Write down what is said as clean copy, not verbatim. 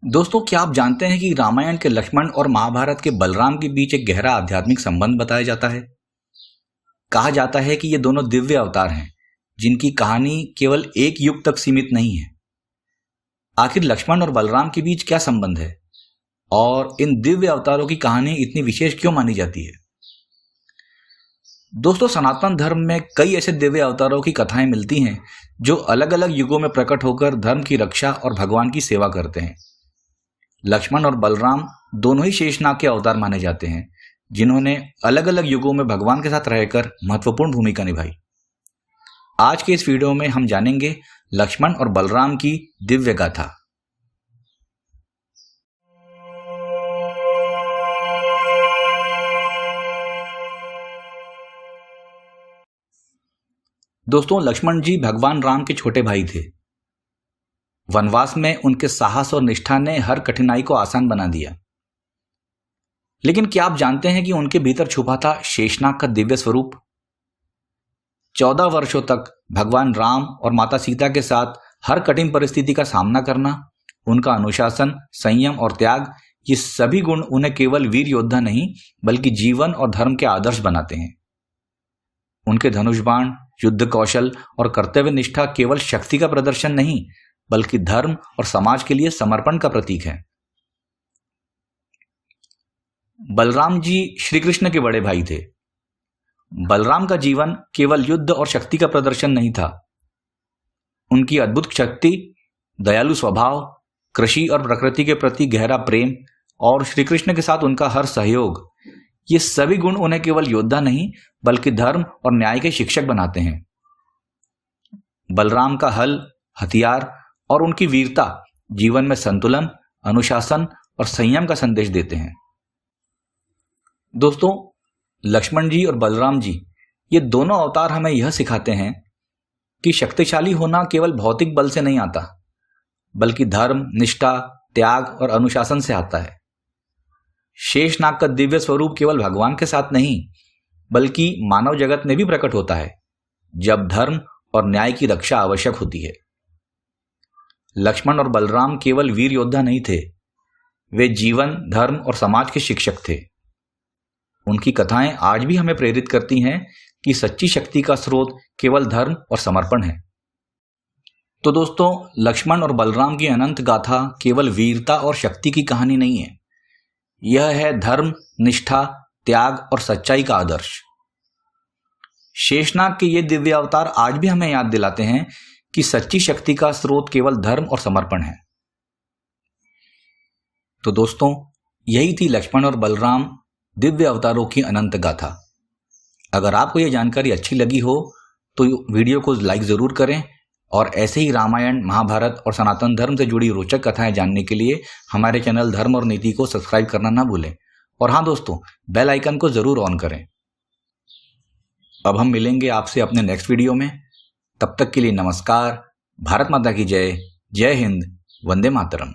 दोस्तों, क्या आप जानते हैं कि रामायण के लक्ष्मण और महाभारत के बलराम के बीच एक गहरा आध्यात्मिक संबंध बताया जाता है। कहा जाता है कि ये दोनों दिव्य अवतार हैं जिनकी कहानी केवल एक युग तक सीमित नहीं है। आखिर लक्ष्मण और बलराम के बीच क्या संबंध है और इन दिव्य अवतारों की कहानी इतनी विशेष क्यों मानी जाती है? दोस्तों, सनातन धर्म में कई ऐसे दिव्य अवतारों की कथाएं मिलती हैं जो अलग अलग युगों में प्रकट होकर धर्म की रक्षा और भगवान की सेवा करते हैं। लक्ष्मण और बलराम दोनों ही शेषनाग के अवतार माने जाते हैं जिन्होंने अलग अलग युगों में भगवान के साथ रहकर महत्वपूर्ण भूमिका निभाई। आज के इस वीडियो में हम जानेंगे लक्ष्मण और बलराम की दिव्य गाथा। दोस्तों, लक्ष्मण जी भगवान राम के छोटे भाई थे। वनवास में उनके साहस और निष्ठा ने हर कठिनाई को आसान बना दिया। लेकिन क्या आप जानते हैं कि उनके भीतर छुपा था शेषनाग का दिव्य स्वरूप? 14 वर्षों तक भगवान राम और माता सीता के साथ हर कठिन परिस्थिति का सामना करना, उनका अनुशासन, संयम और त्याग, ये सभी गुण उन्हें केवल वीर योद्धा नहीं बल्कि जीवन और धर्म के आदर्श बनाते हैं। उनके धनुष बाण, युद्ध कौशल और कर्तव्य निष्ठा केवल शक्ति का प्रदर्शन नहीं बल्कि धर्म और समाज के लिए समर्पण का प्रतीक है। बलराम जी श्री कृष्ण के बड़े भाई थे। बलराम का जीवन केवल युद्ध और शक्ति का प्रदर्शन नहीं था। उनकी अद्भुत शक्ति, दयालु स्वभाव, कृषि और प्रकृति के प्रति गहरा प्रेम और श्री कृष्ण के साथ उनका हर सहयोग, ये सभी गुण उन्हें केवल योद्धा नहीं बल्कि धर्म और न्याय के शिक्षक बनाते हैं। बलराम का हल, हथियार और उनकी वीरता जीवन में संतुलन, अनुशासन और संयम का संदेश देते हैं। दोस्तों, लक्ष्मण जी और बलराम जी, ये दोनों अवतार हमें यह सिखाते हैं कि शक्तिशाली होना केवल भौतिक बल से नहीं आता बल्कि धर्म, निष्ठा, त्याग और अनुशासन से आता है। शेषनाग का दिव्य स्वरूप केवल भगवान के साथ नहीं बल्कि मानव जगत में भी प्रकट होता है जब धर्म और न्याय की रक्षा आवश्यक होती है। लक्ष्मण और बलराम केवल वीर योद्धा नहीं थे, वे जीवन, धर्म और समाज के शिक्षक थे। उनकी कथाएं आज भी हमें प्रेरित करती हैं कि सच्ची शक्ति का स्रोत केवल धर्म और समर्पण है। तो दोस्तों, लक्ष्मण और बलराम की अनंत गाथा केवल वीरता और शक्ति की कहानी नहीं है, यह है धर्म, निष्ठा, त्याग और सच्चाई का आदर्श। शेषनाग के ये दिव्य अवतार आज भी हमें याद दिलाते हैं कि सच्ची शक्ति का स्रोत केवल धर्म और समर्पण है। तो दोस्तों, यही थी लक्ष्मण और बलराम दिव्य अवतारों की अनंत गाथा। अगर आपको यह जानकारी अच्छी लगी हो तो वीडियो को लाइक जरूर करें और ऐसे ही रामायण, महाभारत और सनातन धर्म से जुड़ी रोचक कथाएं जानने के लिए हमारे चैनल धर्म और नीति को सब्सक्राइब करना ना भूलें। और हाँ दोस्तों, बेल आइकन को जरूर ऑन करें। अब हम मिलेंगे आपसे अपने नेक्स्ट वीडियो में। तब तक के लिए नमस्कार। भारत माता की जय। जय हिंद। वंदे मातरम।